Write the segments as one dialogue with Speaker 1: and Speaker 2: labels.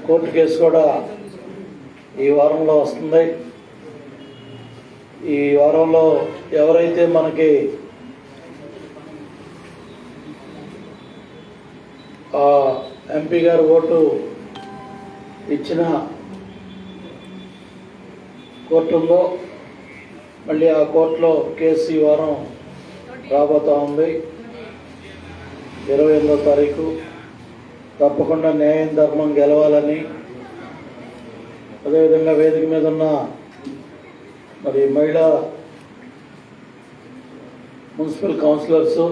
Speaker 1: Court case కూడా ఈ వారంలో వస్తుంది. ఈ వారంలో ఎవరైతే మనకి ఎంపీ గారు ఓటు ఇచ్చిన కోర్టు ఉందో మళ్ళీ ఆ కోర్టులో కేసు ఈ వారం రాబోతూ ఉంది. 28వ తారీఖు తప్పకుండా న్యాయం ధర్మం గెలవాలని, అదేవిధంగా వేదిక మీద ఉన్న మరి మహిళా మున్సిపల్ కౌన్సిలర్సు,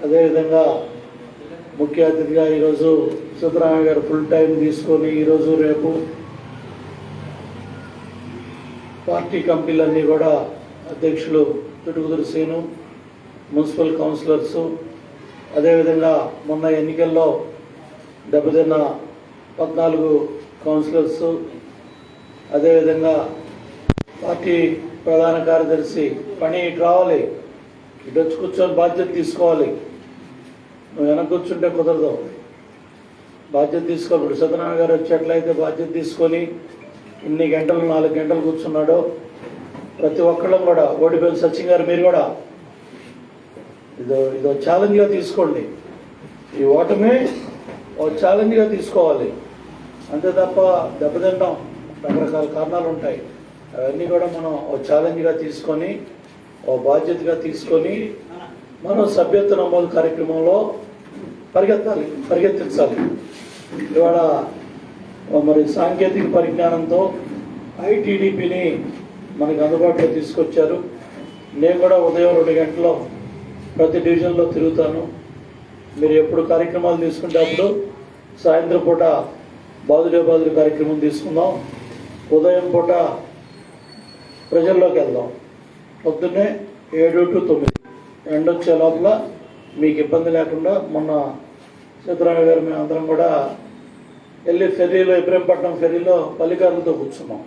Speaker 1: అదేవిధంగా ముఖ్య అతిథిగా ఈరోజు సిద్ధరామయ్య గారు ఫుల్ టైం తీసుకొని ఈరోజు రేపు పార్టీ కమిటీలన్నీ కూడా అధ్యక్షులు చుట్టుకుదురు శ్రీను, మున్సిపల్ కౌన్సిలర్సు, అదేవిధంగా మొన్న ఎన్నికల్లో దెబ్బతిన్న 14 కౌన్సిలర్సు, అదేవిధంగా పార్టీ ప్రధాన కార్యదర్శి పని ఇటు రావాలి, ఇటు వచ్చి కూర్చొని బాధ్యత తీసుకోవాలి. నువ్వు వెనక కూర్చుంటే కుదరదు, బాధ్యత తీసుకోవాలి. ఇప్పుడు సత్యనారాయణ గారు వచ్చేట్లయితే బాధ్యత తీసుకొని ఇన్ని గంటలు 4 గంటలు కూర్చున్నాడో ప్రతి ఒక్కళ్ళం కూడా, ఓడిపల్లి సచిన్ గారు మీరు కూడా ఇదో ఛాలెంజ్గా తీసుకోండి. ఈ ఓటమి ఒక ఛాలెంజ్గా తీసుకోవాలి, అంతే తప్ప దెబ్బతింటాం రకరకాల కారణాలు ఉంటాయి. అవన్నీ కూడా మనం ఒక ఛాలెంజ్గా తీసుకొని ఒక బాధ్యతగా తీసుకొని మనం సభ్యత్వ నమోదు కార్యక్రమంలో పరిగెత్తించాలి. ఇవాళ మరి సాంకేతిక పరిజ్ఞానంతో ఐటీడీపీని మనకు అందుబాటులో తీసుకొచ్చారు. నేను కూడా ఉదయం 2 గంటల్లో ప్రతి డివిజన్లో తిరుగుతాను. మీరు ఎప్పుడు కార్యక్రమాలు తీసుకుంటే అప్పుడు సాయంత్రం పూట బాదుడే కార్యక్రమం తీసుకుందాం, ఉదయం పూట ప్రజల్లోకి వెళ్దాం. పొద్దున్నే 7 to 9 ఎండొచ్చే లోపల మీకు ఇబ్బంది లేకుండా మొన్న సిద్ధరామయ్య గారు మేము అందరం కూడా వెళ్ళి ఫెర్రీలో, ఇబ్రహీంపట్నం ఫెర్రీలో పల్లికారులతో కూర్చున్నాం.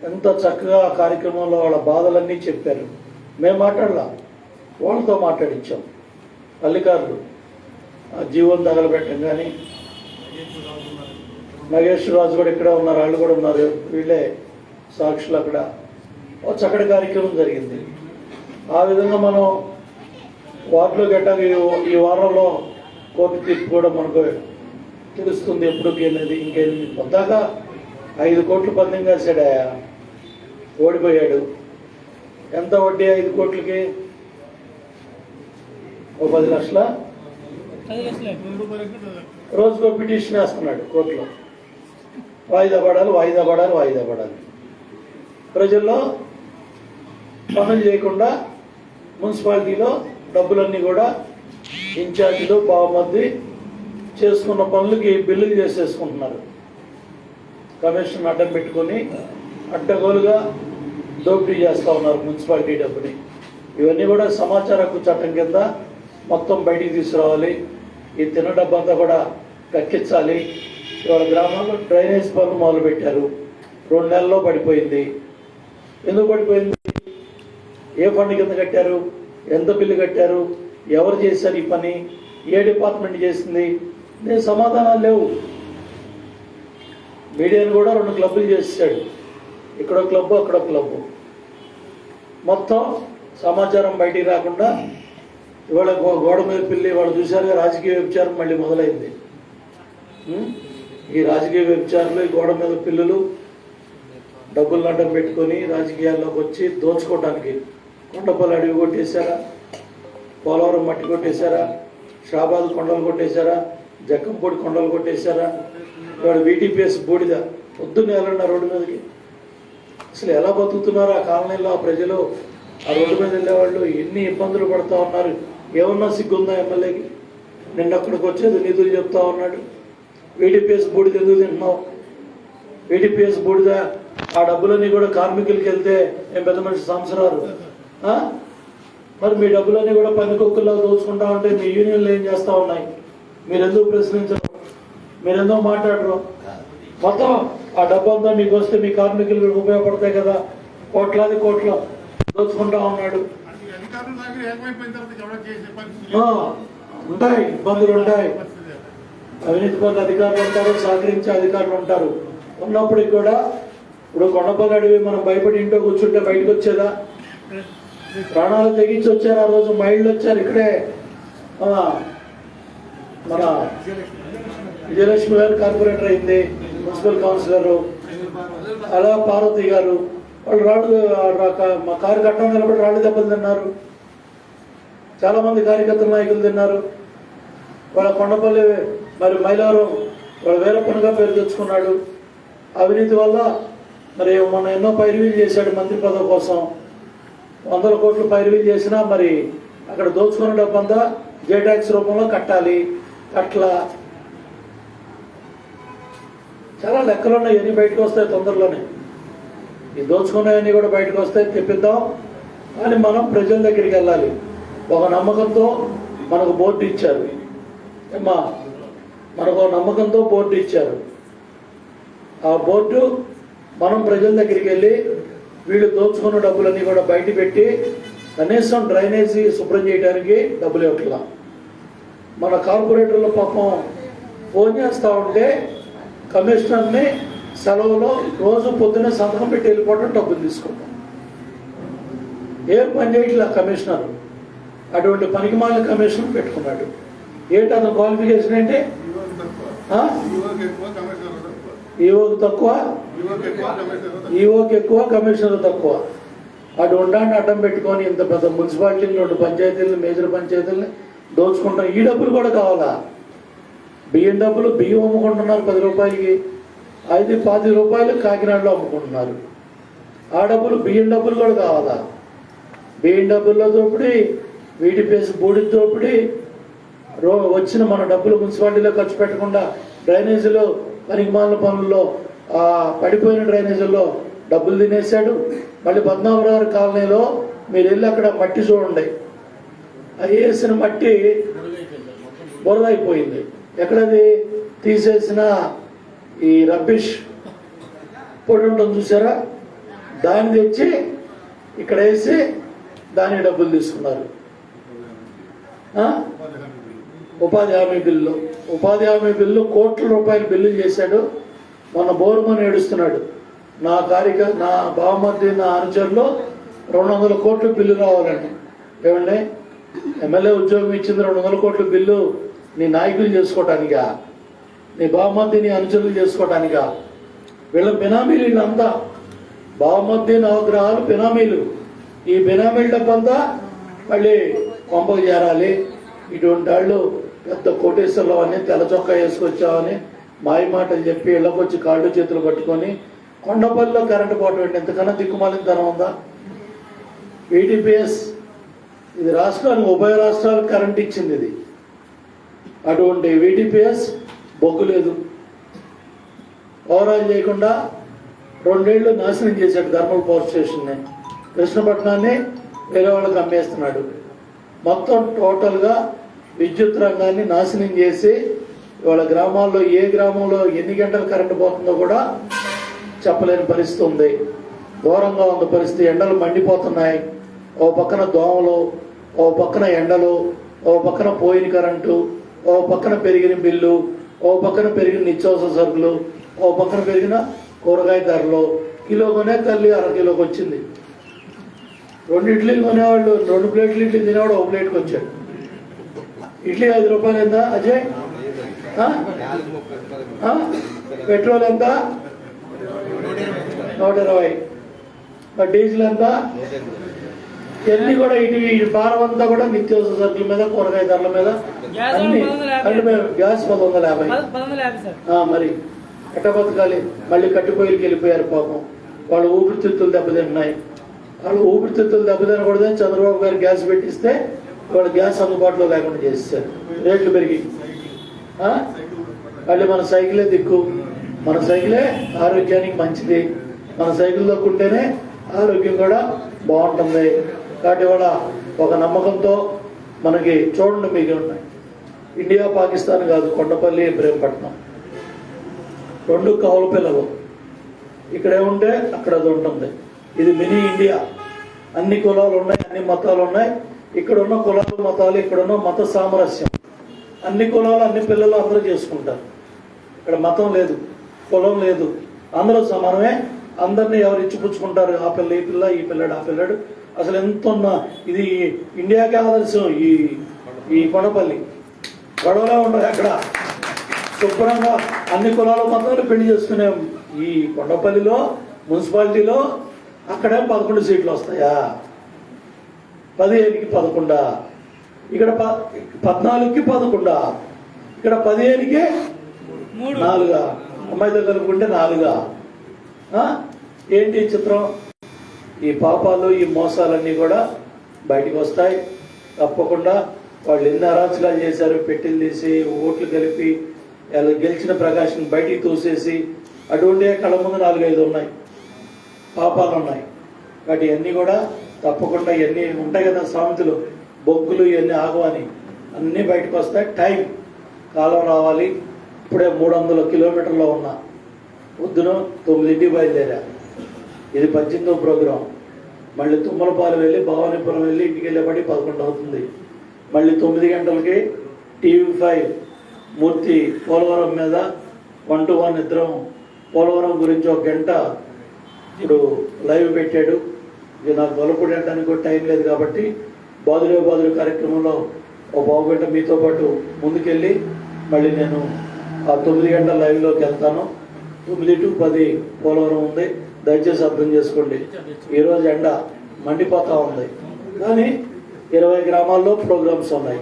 Speaker 1: ఎంత చక్కగా ఆ కార్యక్రమంలో వాళ్ళ బాధలన్నీ చెప్పారు. మేము మాట్లాడలా, వాళ్ళతో మాట్లాడించాం. పల్లికారులు జీవన్ తగలబెట్టం కానీ, నాగేశ్వర రాజు కూడా ఇక్కడే ఉన్నారు, వాళ్ళు కూడా ఉన్నారు, వీళ్ళే సాక్షులు. అక్కడ ఒక చక్కటి కార్యక్రమం జరిగింది. ఆ విధంగా మనం వార్డులో గట్టాక ఈ వారంలో కోర్టు తీర్పు కూడా మనకు తెలుస్తుంది ఎప్పుడుకి అనేది. ఇంకేంది పొద్దాక 5 కోట్లు పందెం కాసాడాయా, ఓడిపోయాడు. ఎంత వడ్డీ 5 కోట్లకి? ఓ 10 లక్షల. రోజుకో పిటిషన్ వేస్తున్నాడు కోర్టులో, వాయిదా పడాలి. ప్రజల్లో పనులు చేయకుండా మున్సిపాలిటీలో డబ్బులన్నీ కూడా ఇన్ఛార్జీలు బావమద్ది చేసుకున్న పనులకి బిల్లులు చేసేసుకుంటున్నారు. కమిషన్ అడ్డం పెట్టుకొని అడ్డగోలుగా దోపిడీ చేస్తూ ఉన్నారు మున్సిపాలిటీ డబ్బుని. ఇవన్నీ కూడా సమాచార హక్కు చట్టం కింద మొత్తం బయటికి తీసుకురావాలి. ఈ తిన్న డబ్బు అంతా కూడా కక్కించాలి. ఇవాళ గ్రామాల్లో డ్రైనేజ్ పనులు మొదలుపెట్టారు, 2 నెలల్లో పడిపోయింది. ఎందుకు పడిపోయింది? ఏ ఫండ్ కింద కట్టారు? ఎంత బిల్లు కట్టారు? ఎవరు చేశారు ఈ పని? ఏ డిపార్ట్మెంట్ చేసింది? నేను సమాధానాలు లేవు. మీడియాను కూడా 2 క్లబ్బులు చేసాడు, ఇక్కడో క్లబ్బు అక్కడో క్లబ్బు. మొత్తం సమాచారం బయటికి రాకుండా ఇవాళ గోడ మీద పిల్లి వాళ్ళు చూశారుగా, రాజకీయ వ్యభిచారం మళ్ళీ మొదలైంది. ఈ రాజకీయ వ్యభిచారులు, ఈ గోడ మీద పిల్లలు డబ్బులు అడ్డం పెట్టుకొని రాజకీయాల్లోకి వచ్చి దోచుకోవడానికి కొండపల్లి అడవి కొట్టేశారా, పోలవరం మట్టి కొట్టేశారా, షాబాద్ కొండలు కొట్టేశారా, జక్కంపూడి కొండలు కొట్టేశారా. ఇవాళ వీటీపీఎస్ బూడిద పొద్దున్న వెళ్ళండి రోడ్డు మీదకి. అసలు ఎలా బతుకుతున్నారు ఆ కాలనీలో ఆ ప్రజలు? ఆ రోడ్డు మీద వెళ్ళేవాళ్ళు ఎన్ని ఇబ్బందులు పడుతూ ఉన్నారు. ఏమన్నా సిగ్గుందా ఎమ్మెల్యేకి? నిన్న అక్కడికి వచ్చేది నిధులు చెప్తా ఉన్నాడు. వీటీపీఎస్ బూడిద ఎందుకు తింటున్నావు? వీటీపీఎస్ బూడిద ఆ డబ్బులన్నీ కూడా కార్మికులకి వెళ్తే ఏం పెద్ద మనిషి సంవత్సరాలు. మరి మీ డబ్బులన్నీ కూడా పందికొక్కుల్లో దోచుకుంటా ఉంటే మీ యూనియన్లు ఏం చేస్తూ ఉన్నాయి? మీరెందుకు ప్రశ్నించరు? మీరెందుకు మాట్లాడరు? మొత్తం ఆ డబ్బు అంతా మీకు వస్తే మీ కార్మికులకు ఉపయోగపడతాయి కదా. కోట్లాది కోట్ల దోచుకుంటా ఉన్నాడు. ఉంటాయి, ఇబ్బందులు ఉంటాయి. అవినీతి పనుల అధికారులు ఉంటారు, సహకరించే అధికారులు ఉంటారు. ఉన్నప్పటికి కూడా ఇప్పుడు కొండపల్లి అడవి మనం భయపడి ఇంట్లో కూర్చుంటే బయటకు వచ్చేదా? ప్రాణాలు తెగించి వచ్చారు. ఆ రోజు మైళ్ళు వచ్చారు. ఇక్కడే మన విజయలక్ష్మి గారు కార్పొరేటర్ అయింది, మున్సిపల్ కౌన్సిలర్, అలా పార్వతి గారు, వాళ్ళు రాళ్ళు మా కారు కట్టడం నిలబడి రాళ్ళు దెబ్బలు తిన్నారు. చాలా మంది కార్యకర్తల నాయకులు తిన్నారు. వాళ్ళ కొండపల్లి మరి మైలవరం వాళ్ళ వీరప్పనుగా పేరు తెచ్చుకున్నాడు. అవినీతి వల్ల మరి మొన్న ఎన్నో పైరువీలు చేశాడు మంత్రి పదవి కోసం. 100 కోట్లు పైరువీలు చేసినా మరి అక్కడ దోచుకున్న డబ్బంతా జే ట్యాక్స్ రూపంలో కట్టాలి. అట్లా చాలా లెక్కలు ఉన్నాయి. ఇవన్నీ బయటకు వస్తాయి తొందరలోనే. ఈ దోచుకునేవన్నీ కూడా బయటకు వస్తాయి, తెప్పిద్దాం. కానీ మనం ప్రజల దగ్గరికి వెళ్ళాలి. ఒక నమ్మకంతో మనకు బోర్డు ఇచ్చారు. మనకు నమ్మకంతో బోర్డు ఇచ్చారు. ఆ బోర్డు మనం ప్రజల దగ్గరికి వెళ్ళి వీళ్ళు దోచుకున్న డబ్బులన్నీ కూడా బయట పెట్టి కనీసం డ్రైనేజీ శుభ్రం చేయడానికి డబ్బులు ఇవ్వట్లా. మన కార్పొరేటర్ల పాపం ఫోన్ చేస్తూ ఉంటే కమిషనర్ని సెలవులో రోజు పొద్దున్నే సంతకం పెట్టి వెళ్ళిపోవడం, డబ్బులు తీసుకుంటాం. ఏం పని చేయట్లా కమిషనర్. అటువంటి పనికిమాలిన కమిషనర్ పెట్టుకున్నాడు. ఏంటి అతను క్వాలిఫికేషన్ ఏంటి? ఈఓకి తక్కువ, ఈఓకి ఎక్కువ, కమిషనర్ తక్కువ. అటు ఉండాన్ని అడ్డం పెట్టుకొని ఇంత పెద్ద మున్సిపాలిటీని, 2 పంచాయతీలను, మేజర్ పంచాయతీలని దోచుకుంటాం. ఈ డబ్బులు కూడా కావాలా? బియ్యం డబ్బులు, బియ్యం అమ్ముకుంటున్నారు 10 రూపాయలకి. 5-10 రూపాయలు కాకినాడలో అమ్ముకుంటున్నారు. ఆ డబ్బులు, బియ్యం డబ్బులు కూడా కావాలా? బియ్యం డబ్బుల్లో దోపిడి, వీటి పేసి బూడి దోపిడి, వచ్చిన మన డబ్బులు మున్సిపాలిటీలో ఖర్చు పెట్టకుండా డ్రైనేజీలో, పనికిమాలిన పనుల్లో, పడిపోయిన డ్రైనేజీల్లో డబ్బులు తినేశాడు. మళ్ళీ పద్మనాభరావు కాలనీలో మీరు వెళ్ళి అక్కడ మట్టి చూడండి. అది వేసిన మట్టి బురద అయిపోయింది. ఎక్కడది? తీసేసిన ఈ రబ్బిష్ పొడి ఉంటుంది చూసారా, దాన్ని తెచ్చి ఇక్కడ వేసి దానికి డబ్బులు తీసుకున్నారు. ఉపాధి హామీ బిల్లు, ఉపాధి హామీ బిల్లు కోట్ల రూపాయల బిల్లు చేశాడు. మొన్న బోరుమని ఏడుస్తున్నాడు. నా బావమర్ది, నా అనుచరులు 200 కోట్ల బిల్లు రావాలండి. ఏమండి, ఎమ్మెల్యే ఉద్యోగం ఇచ్చింది 200 కోట్ల బిల్లు నీ నాయకులు చేసుకోవటానికా? నీ బావమర్ది, నీ అనుచరులు చేసుకోవటానికా? వీళ్ళ బినామీలు, వీళ్ళంతా బావమర్ది నవగ్రహాలు బినామీలు. ఈ బినామీల డబ్బంతా మళ్ళీ కొంపకు చేరాలి. ఇటువంటి వాళ్ళు పెద్ద కోటేశ్వర్లు అని తెల్ల చొక్కా వేసుకొచ్చామని మాయ మాటలు చెప్పి ఇళ్ళకొచ్చి కాళ్ళు చేతులు పట్టుకొని కొండపల్లిలో కరెంటు పోవటం ఎంతకన్నా దిక్కుమాలిన ధనం ఉందా? VTPS ఇది రాష్ట్రానికి, ఉభయ రాష్ట్రాలకు కరెంట్ ఇచ్చింది ఇది. అటువంటి VTPS బొగ్గు లేదు. ఓవరాల్ చేయకుండా 2 ఏళ్ళు నాశనం చేశాడు థర్మల్ పవర్ స్టేషన్ని. కృష్ణపట్నాన్ని వేరే వాళ్ళకి అమ్మేస్తున్నాడు. మొత్తం టోటల్గా విద్యుత్ రంగాన్ని నాశనం చేసి ఇవాళ గ్రామాల్లో ఏ గ్రామంలో ఎన్ని గంటలు కరెంటు పోతుందో కూడా చెప్పలేని పరిస్థితి ఉంది. ఘోరంగా ఉంది పరిస్థితి. ఎండలు మండిపోతున్నాయి. ఓ పక్కన దోమలు, ఓ పక్కన ఎండలు, ఓ పక్కన పోయిన కరెంటు, ఓ పక్కన పెరిగిన బిల్లు, ఓ పక్కన పెరిగిన నిత్యావసర సరుకులు, ఓ పక్కన పెరిగిన కూరగాయ ధరలు. కిలో కొనే తల్లి 1/2 కిలోకి వచ్చింది. 2 ఇడ్లీలు కొనేవాళ్ళు, 2 ప్లేట్లు ఇడ్లీ తినేవాడు 1 ప్లేట్కి వచ్చాడు. ఇడ్లీ 5 రూపాయలు ఎంత అజయ్? పెట్రోల్ ఎంత? 120. మరి డీజిల్ ఎంత? ఇవన్నీ కూడా ఇటు భారం అంతా కూడా నిత్యావసర సరుకుల మీద, కూరగాయ ధరల మీద అన్ని. అంటే మేము గ్యాస్ 1150. మరి ఎట్ట బతకాలి? మళ్ళీ కట్టిపోయిలకి వెళ్ళిపోయారు పాపం. వాళ్ళు ఊపిరితిత్తులు దెబ్బతిన్నాయి. వాళ్ళు ఊపిరితిత్తులు దెబ్బతినకూడదని చంద్రబాబు గారు గ్యాస్ పెట్టిస్తే వాళ్ళు గ్యాస్ అందుబాటులో లేకుండా చేస్తారు. రేట్లు పెరిగి మళ్ళీ మన సైకిలే దిక్కు. మన సైకిలే ఆరోగ్యానికి మంచిది. మన సైకిల్ దొక్కుంటేనే ఆరోగ్యం కూడా బాగుంటుంది. కాబట్టి ఇవాళ ఒక నమ్మకంతో మనకి చూడండి, మీకు ఉన్నాయి ఇండియా పాకిస్తాన్ కాదు, కొండపల్లి ఇబ్రహీంపట్నం 2 కౌలు పిల్లలు. ఇక్కడ ఏముంటే అక్కడ అది ఉంటుంది. ఇది మినీ ఇండియా. అన్ని కులాలు ఉన్నాయి, అన్ని మతాలు ఉన్నాయి. ఇక్కడున్న కులాలు, మతాలు, ఇక్కడున్న మత సామరస్యం అన్ని కులాలు అన్ని పిల్లలు అందరూ చేసుకుంటారు. ఇక్కడ మతం లేదు, కులం లేదు, అందరూ సమానమే. అందరినీ ఎవరు ఇచ్చిపుచ్చుకుంటారు, ఆ పిల్ల ఈ పిల్ల, ఈ పిల్లడు ఆ పిల్లడు. అసలు ఎంత ఉన్న ఇది ఇండియాకే ఆదర్శం ఈ కొండపల్లి. గొడవలే ఉండవు అక్కడ, శుభ్రంగా అన్ని కులాల మతాలు పెళ్లి చేసుకునే ఈ కొండపల్లిలో మున్సిపాలిటీలో అక్కడే 11 సీట్లు వస్తాయా? 15కి 11, ఇక్కడ 14కి 11, ఇక్కడ 15కి 4, అమ్మాయితో కలుపుకుంటే 4. ఏంటి చిత్రం? ఈ పాపాలు ఈ మోసాలన్నీ కూడా బయటికి వస్తాయి తప్పకుండా. వాళ్ళు ఎన్ని అరాచకాలు చేశారు, పెట్టిలు తీసి ఓట్లు కలిపి గెలిచిన ప్రకాశం బయటికి తోసేసి, అటువంటి కళ్ళ ముందు 4-5 ఉన్నాయి, పాపాలు ఉన్నాయి. కాబట్టి ఇవన్నీ కూడా తప్పకుండా ఇవన్నీ ఉంటాయి కదా సామెతలు, బొగ్గులు ఇవన్నీ ఆగవని, అన్నీ బయటకు వస్తాయి. కాలం రావాలి. ఇప్పుడే 300 కిలోమీటర్లో ఉన్నా, పొద్దున 9ంటికి బయలుదేరా. ఇది 18వ ప్రోగ్రాం. మళ్ళీ తుమ్మలపాలెం వెళ్ళి భవానీపురం వెళ్ళి ఇంటికి వెళ్ళేపటి 11 అవుతుంది. మళ్ళీ 9 గంటలకి TV5 మూర్తి పోలవరం మీద 1-to-1 ఇద్దరం పోలవరం గురించి 1 గంట ఇప్పుడు లైవ్ పెట్టాడు. ఇది నాకు గొలపడడానికి కూడా టైం లేదు కాబట్టి బాదులు కార్యక్రమంలో 1 గంట మీతో పాటు ముందుకెళ్ళి మళ్ళీ నేను ఆ 9 గంటల లైవ్లోకి వెళ్తాను. 9 to 10 పోలవరం ఉంది, దయచేసి అర్థం చేసుకోండి. ఈరోజు ఎండ మండిపోతా ఉంది, కానీ 20 గ్రామాల్లో ప్రోగ్రామ్స్ ఉన్నాయి.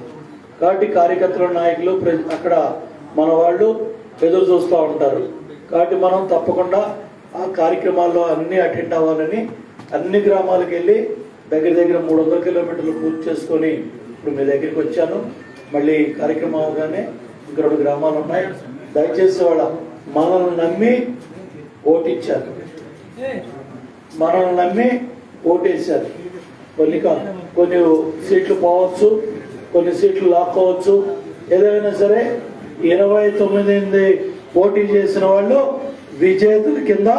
Speaker 1: కాబట్టి కార్యకర్తల నాయకులు అక్కడ మన వాళ్ళు ఎదురు చూస్తూ ఉంటారు. కాబట్టి మనం తప్పకుండా ఆ కార్యక్రమాల్లో అన్నీ అటెండ్ అవ్వాలని అన్ని గ్రామాలకు వెళ్ళి దగ్గర 300 కిలోమీటర్లు పూర్తి చేసుకొని ఇప్పుడు మీ దగ్గరికి వచ్చాను. మళ్ళీ కార్యక్రమం అవగానే ఇంక 2 గ్రామాలు ఉన్నాయి. దయచేసి వాళ్ళ మనల్ని నమ్మి ఓటిచ్చారు, మనల్ని నమ్మి ఓటేశారు. కొన్ని సీట్లు పోవచ్చు, కొన్ని సీట్లు లాక్కోవచ్చు. ఏదైనా సరే 29 పోటీ చేసిన వాళ్ళు విజేతల కింద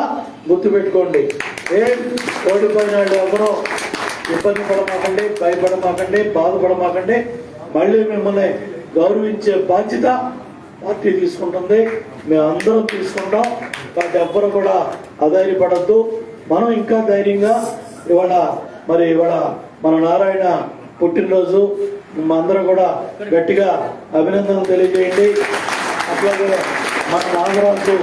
Speaker 1: గుర్తుపెట్టుకోండి. ఓడిపోయిన వాళ్ళు ఎవరో ఇబ్బంది పడమాకండి, భయపడమాకండి, బాధపడమాకండి. మళ్ళీ మిమ్మల్ని గౌరవించే బాధ్యత పార్టీ తీసుకుంటుంది, మేమందరం తీసుకుంటాం. కాబట్టి ఎవ్వరు కూడా అధైర్యపడద్దు. మనం ఇంకా ధైర్యంగా ఇవాళ మన నారాయణ పుట్టినరోజు, అందరం కూడా గట్టిగా అభినందనలు తెలియజేయండి. అట్లాగే మన నాగరాజు,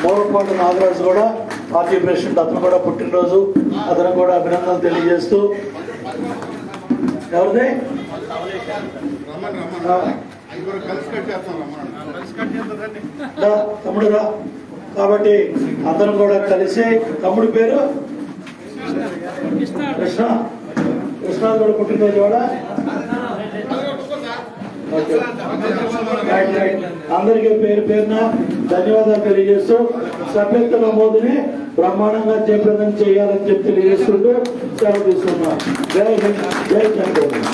Speaker 1: మూలపాటు నాగరాజు కూడా పార్టీ ప్రెసిడెంట్, అతను కూడా పుట్టినరోజు, అతను కూడా అభినందనలు తెలియజేస్తూ. ఎవరిది? తమ్ముడురా. కాబట్టి అతను కూడా కలిసి, తమ్ముడి పేరు కృష్ణ కూడా పుట్టినరోజు కూడా. అందరికీ పేరున ధన్యవాదాలు తెలియజేస్తూ సభ్యత్వ నమోదుని బ్రహ్మాండంగా జయప్రదం చేయాలని చెప్పి తెలియజేసుకుంటూ సెలవు తీసుకున్నాం. జై హింద్, జై చంద్రబాబు.